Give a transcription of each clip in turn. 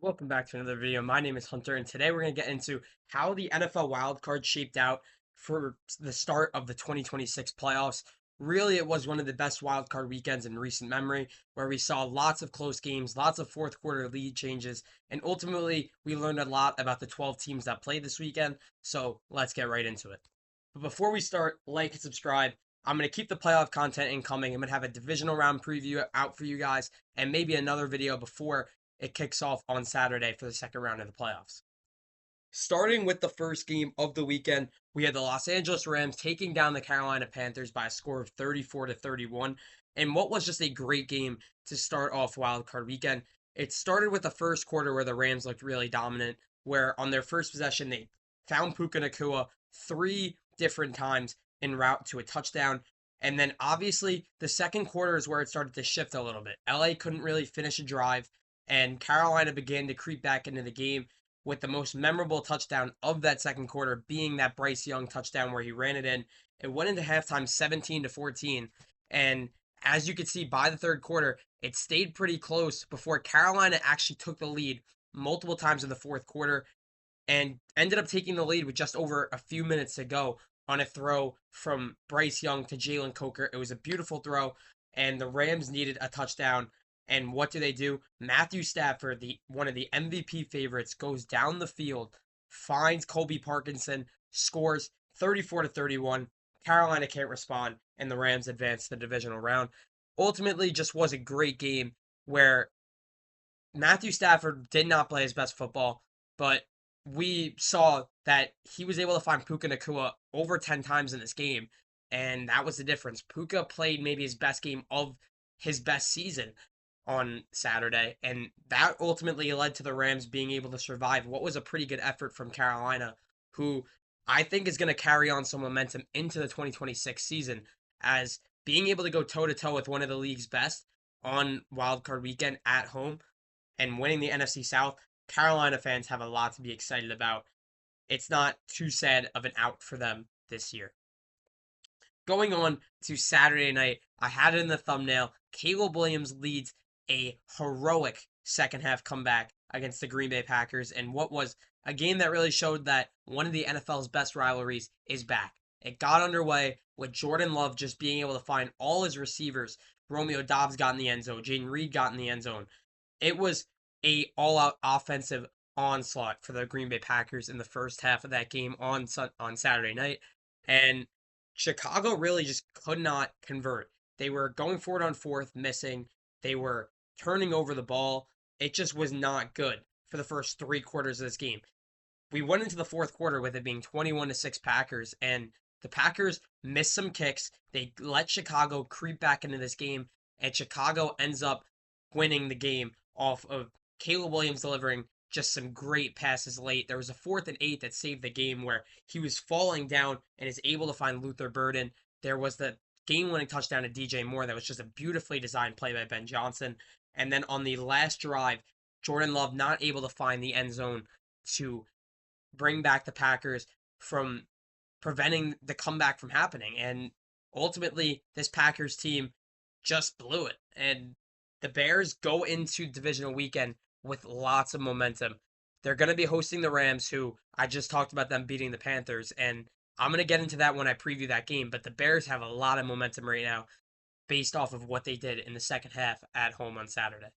Welcome back to another video. My name is Hunter, and today we're going to get into how the NFL wildcard shaped out for the start of the 2026 playoffs. Really, it was one of the best wildcard weekends in recent memory, where we saw lots of close games, lots of fourth quarter lead changes, and ultimately, we learned a lot about the 12 teams that played this weekend. So let's get right into it. But before we start, like and subscribe. I'm going to keep the playoff content incoming. I'm going to have a divisional round preview out for you guys, and maybe another video before it kicks off on Saturday for the second round of the playoffs. Starting with the first game of the weekend, we had the Los Angeles Rams taking down the Carolina Panthers by a score of 34-31, and what was just a great game to start off Wild Card weekend. It started with the first quarter where the Rams looked really dominant, where on their first possession they found Puka Nacua three different times en route to a touchdown. And then obviously the second quarter is where it started to shift a little bit. LA couldn't really finish a drive, and Carolina began to creep back into the game with the most memorable touchdown of that second quarter being that Bryce Young touchdown where he ran it in. It went into halftime 17-14, and as you could see by the third quarter, it stayed pretty close before Carolina actually took the lead multiple times in the fourth quarter and ended up taking the lead with just over a few minutes to go on a throw from Bryce Young to Jalen Coker. It was a beautiful throw, and the Rams needed a touchdown. And what do? Matthew Stafford, the one of the MVP favorites, goes down the field, finds Colby Parkinson, scores 34-31. Carolina can't respond, and the Rams advance to the divisional round. Ultimately, just was a great game where Matthew Stafford did not play his best football, but we saw that he was able to find Puka Nacua over 10 times in this game, and that was the difference. Puka played maybe his best game of his best season on Saturday, and that ultimately led to the Rams being able to survive what was a pretty good effort from Carolina, who I think is going to carry on some momentum into the 2026 season as being able to go toe to toe with one of the league's best on wildcard weekend at home and winning the NFC South. Carolina fans have a lot to be excited about. It's not too sad of an out for them this year. Going on to Saturday night, I had it in the thumbnail. Caleb Williams leads a heroic second half comeback against the Green Bay Packers and what was a game that really showed that one of the NFL's best rivalries is back. It got underway with Jordan Love just being able to find all his receivers. Romeo Doubs got in the end zone. Jaden Reed got in the end zone. It was a all-out offensive onslaught for the Green Bay Packers in the first half of that game on Saturday night, and Chicago really just could not convert. They were going forward on fourth, missing. They were turning over the ball. It just was not good for the first three quarters of this game. We went into the fourth quarter with it being 21-6 Packers, and the Packers missed some kicks. They let Chicago creep back into this game, and Chicago ends up winning the game off of Caleb Williams delivering just some great passes late. There was a 4th and 8 that saved the game where he was falling down and is able to find Luther Burden. There was the game-winning touchdown to DJ Moore that was just a beautifully designed play by Ben Johnson. And then on the last drive, Jordan Love not able to find the end zone to bring back the Packers from preventing the comeback from happening. And ultimately, this Packers team just blew it. And the Bears go into divisional weekend with lots of momentum. They're going to be hosting the Rams, who I just talked about them beating the Panthers, and I'm going to get into that when I preview that game, but the Bears have a lot of momentum right now based off of what they did in the second half at home on Saturday.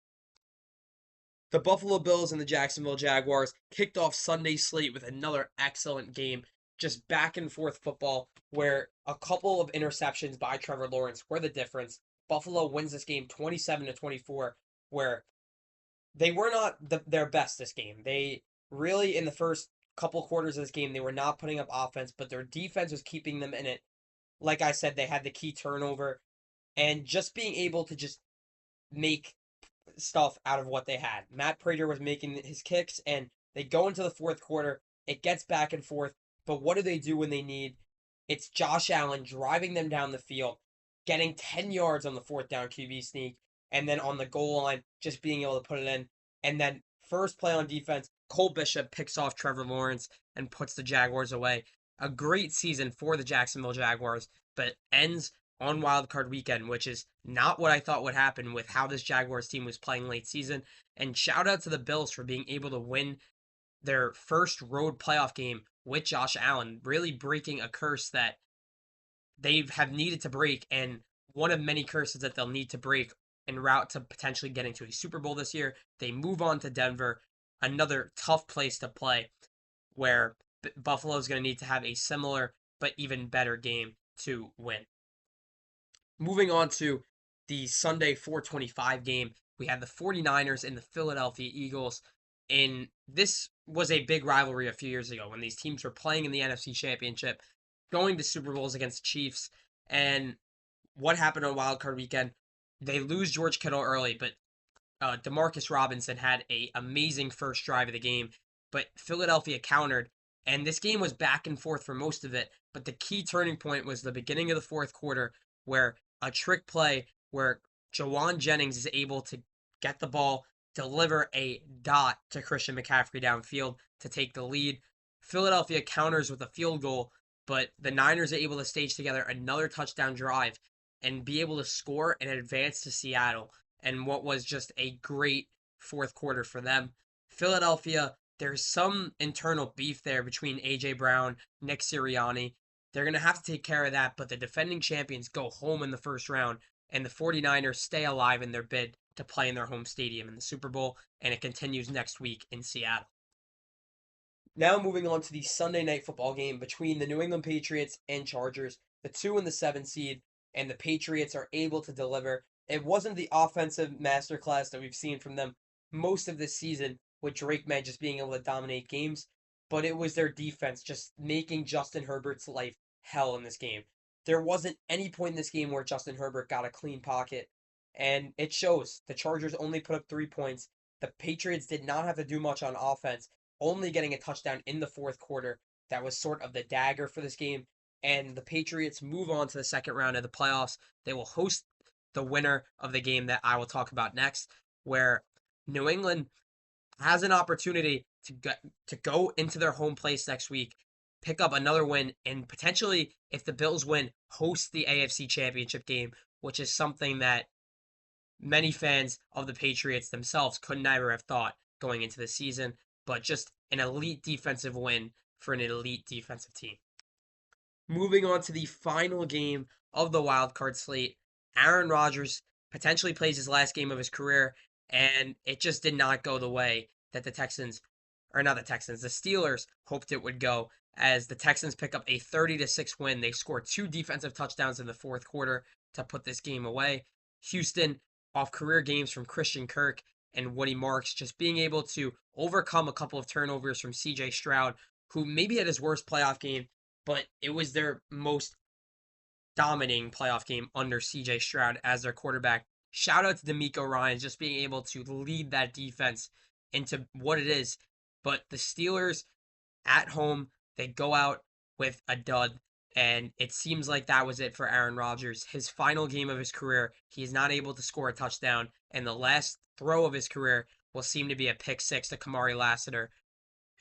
The Buffalo Bills and the Jacksonville Jaguars kicked off Sunday's slate with another excellent game, just back and forth football, where a couple of interceptions by Trevor Lawrence were the difference. Buffalo wins this game 27-24, where they were not their best this game. They really, in the first couple quarters of this game, they were not putting up offense, but their defense was keeping them in it. Like I said, they had the key turnover, and just being able to just make stuff out of what they had. Matt Prater was making his kicks, and they go into the fourth quarter. It gets back and forth, but what do they do when they need? It's Josh Allen driving them down the field, getting 10 yards on the fourth down QB sneak, and then on the goal line, just being able to put it in. And then first play on defense, Cole Bishop picks off Trevor Lawrence and puts the Jaguars away. A great season for the Jacksonville Jaguars, but ends on Wild Card Weekend, which is not what I thought would happen with how this Jaguars team was playing late season. And shout out to the Bills for being able to win their first road playoff game with Josh Allen, really breaking a curse that they have needed to break, and one of many curses that they'll need to break en route to potentially getting to a Super Bowl this year. They move on to Denver, another tough place to play, where Buffalo is going to need to have a similar but even better game to win. Moving on to the Sunday 425 game, we had the 49ers and the Philadelphia Eagles. And this was a big rivalry a few years ago when these teams were playing in the NFC Championship, going to Super Bowls against Chiefs. And what happened on Wild Card Weekend? They lose George Kittle early, but Demarcus Robinson had a amazing first drive of the game, but Philadelphia countered, and this game was back and forth for most of it. But the key turning point was the beginning of the fourth quarter, where a trick play where Jawan Jennings is able to get the ball, deliver a dot to Christian McCaffrey downfield to take the lead. Philadelphia counters with a field goal, but the Niners are able to stage together another touchdown drive and be able to score and advance to Seattle. And what was just a great fourth quarter for them. Philadelphia, there's some internal beef there between A.J. Brown, Nick Sirianni. They're going to have to take care of that, but the defending champions go home in the first round, and the 49ers stay alive in their bid to play in their home stadium in the Super Bowl, and it continues next week in Seattle. Now moving on to the Sunday night football game between the New England Patriots and Chargers, the 2 and the 7 seed, and the Patriots are able to deliver. It wasn't the offensive masterclass that we've seen from them most of this season, with Drake May just being able to dominate games, but it was their defense just making Justin Herbert's life hell in this game. There wasn't any point in this game where Justin Herbert got a clean pocket, and it shows. The Chargers only put up 3 points. The Patriots did not have to do much on offense, only getting a touchdown in the fourth quarter. That was sort of the dagger for this game. And the Patriots move on to the second round of the playoffs. They will host the winner of the game that I will talk about next, where New England has an opportunity to go into their home place next week, pick up another win, and potentially, if the Bills win, host the AFC Championship game, which is something that many fans of the Patriots themselves could never have thought going into the season, but just an elite defensive win for an elite defensive team. Moving on to the final game of the wild card slate, Aaron Rodgers potentially plays his last game of his career, and it just did not go the way that the Steelers hoped it would go, as the Texans pick up a 30-6 win. They score 2 defensive touchdowns in the fourth quarter to put this game away. Houston, off career games from Christian Kirk and Woody Marks, just being able to overcome a couple of turnovers from C.J. Stroud, who maybe had his worst playoff game, but it was their most dominating playoff game under C.J. Stroud as their quarterback. Shout out to DeMeco Ryans just being able to lead that defense into what it is. But the Steelers at home, they go out with a dud, and it seems like that was it for Aaron Rodgers. His final game of his career, he is not able to score a touchdown, and the last throw of his career will seem to be a pick six to Kamari Lassiter.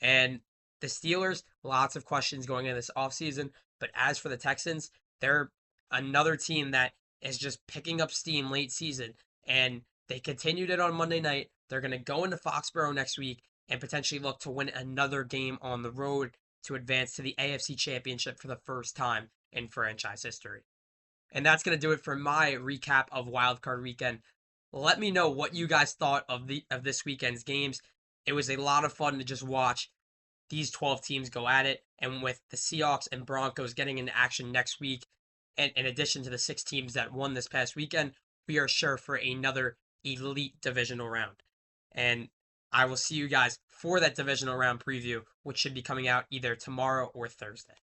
And the Steelers, lots of questions going into this offseason, but as for the Texans, they're another team that is just picking up steam late season, and they continued it on Monday night. They're going to go into Foxborough next week and potentially look to win another game on the road to advance to the AFC Championship for the first time in franchise history. And that's going to do it for my recap of Wild Card Weekend. Let me know what you guys thought of this weekend's games. It was a lot of fun to just watch these 12 teams go at it, and with the Seahawks and Broncos getting into action next week, and in addition to the 6 teams that won this past weekend, we are sure for another elite divisional round. And I will see you guys for that divisional round preview, which should be coming out either tomorrow or Thursday.